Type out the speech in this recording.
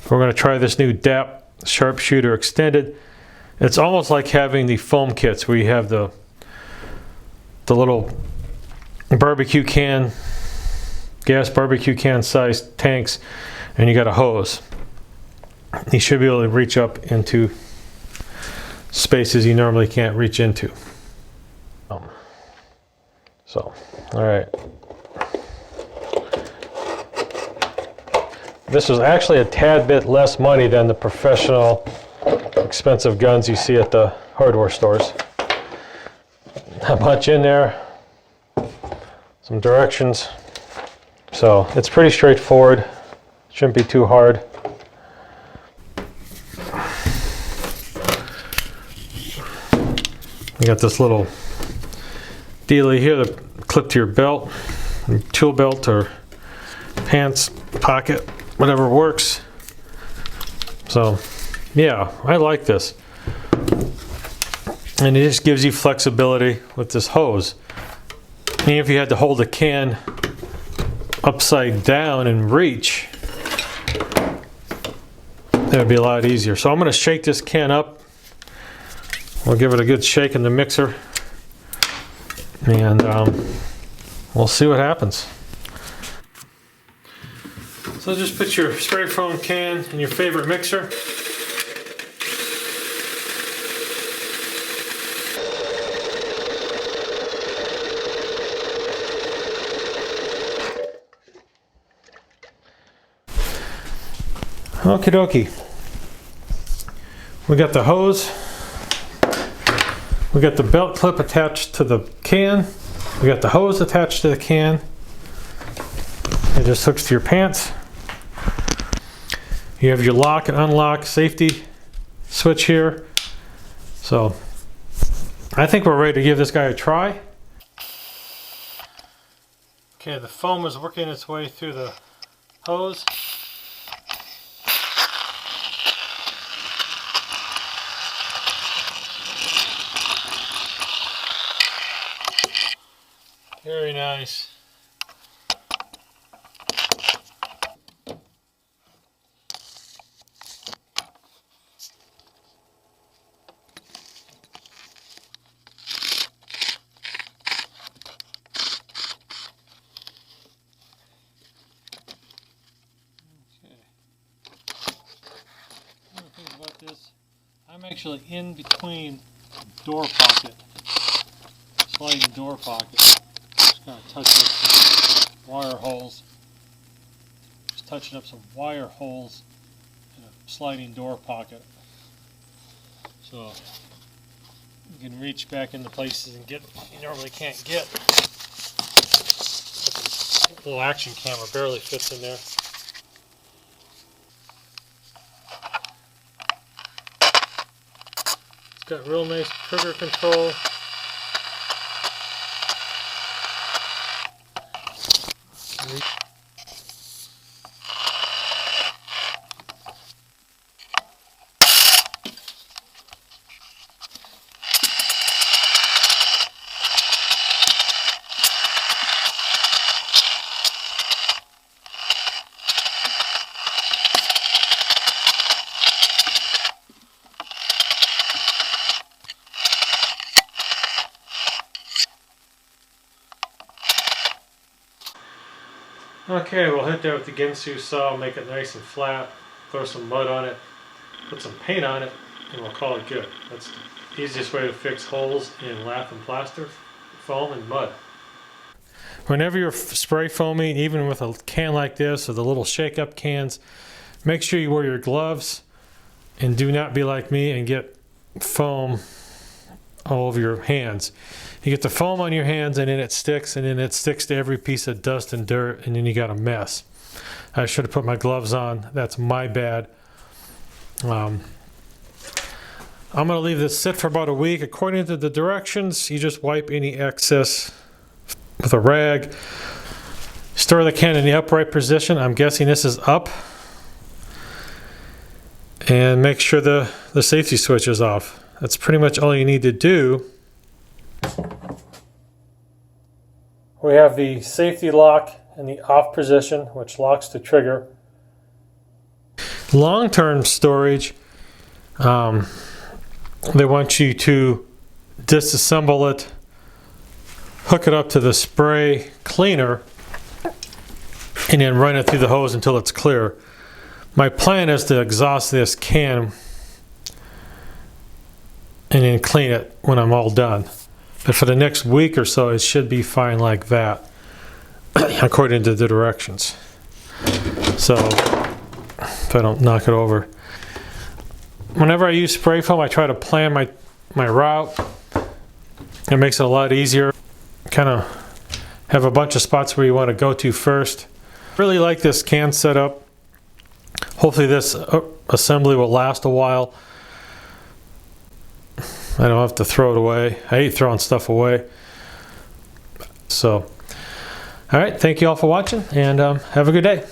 We're going to try this new DAP sharpshooter extended. It's almost like having the foam kits where you have the little barbecue can, gas barbecue can sized tanks, and you got a hose. You should be able to reach up into spaces you normally can't reach into. All right. This was actually a tad bit less money than the professional expensive guns you see at the hardware stores. Not much in there. Some directions. So it's pretty straightforward. Shouldn't be too hard. You got this little dealie here that clip to your belt, tool belt or pants pocket, whatever works. So yeah, I like this. And it just gives you flexibility with this hose. And if you had to hold the can upside down and reach, that would be a lot easier. So I'm going to shake this can up. We'll give it a good shake in the mixer, and we'll see what happens. So just put your spray foam can in your favorite mixer. Okie dokie. We got the hose. We got the belt clip attached to the can. We got the hose attached to the can. It just hooks to your pants. You have your lock and unlock safety switch here. So I think we're ready to give this guy a try. Okay, the foam is working its way through the hose. Very nice. About this, I'm actually in between door pocket, sliding door pocket. Just kind of touch up some wire holes. Just touching up some wire holes in a sliding door pocket. So you can reach back into places and get what you normally can't get. The little action camera barely fits in there. Got real nice trigger control. Okay, we'll hit that with the Ginsu saw, make it nice and flat, throw some mud on it, put some paint on it, and we'll call it good. That's the easiest way to fix holes in lath and plaster, foam and mud. Whenever you're spray foaming, even with a can like this or the little shake-up cans, make sure you wear your gloves and do not be like me and get foam all over your hands. You get the foam on your hands and then it sticks, and then it sticks to every piece of dust and dirt, and then you got a mess. I should have put my gloves on. That's my bad. I'm going to leave this sit for about a week. According to the directions, you just wipe any excess with a rag. Store the can in the upright position. I'm guessing this is up. And make sure the safety switch is off. That's pretty much all you need to do. We have the safety lock in the off position, which locks the trigger. Long-term storage, they want you to disassemble it, hook it up to the spray cleaner, and then run it through the hose until it's clear. My plan is to exhaust this can and then clean it when I'm all done. But for the next week or so, it should be fine like that, according to the directions. So, if I don't knock it over. Whenever I use spray foam, I try to plan my route. It makes it a lot easier. Kind of have a bunch of spots where you want to go to first. Really like this can setup. Hopefully this assembly will last a while. I don't have to throw it away. I hate throwing stuff away. So, all right, thank you all for watching, and have a good day.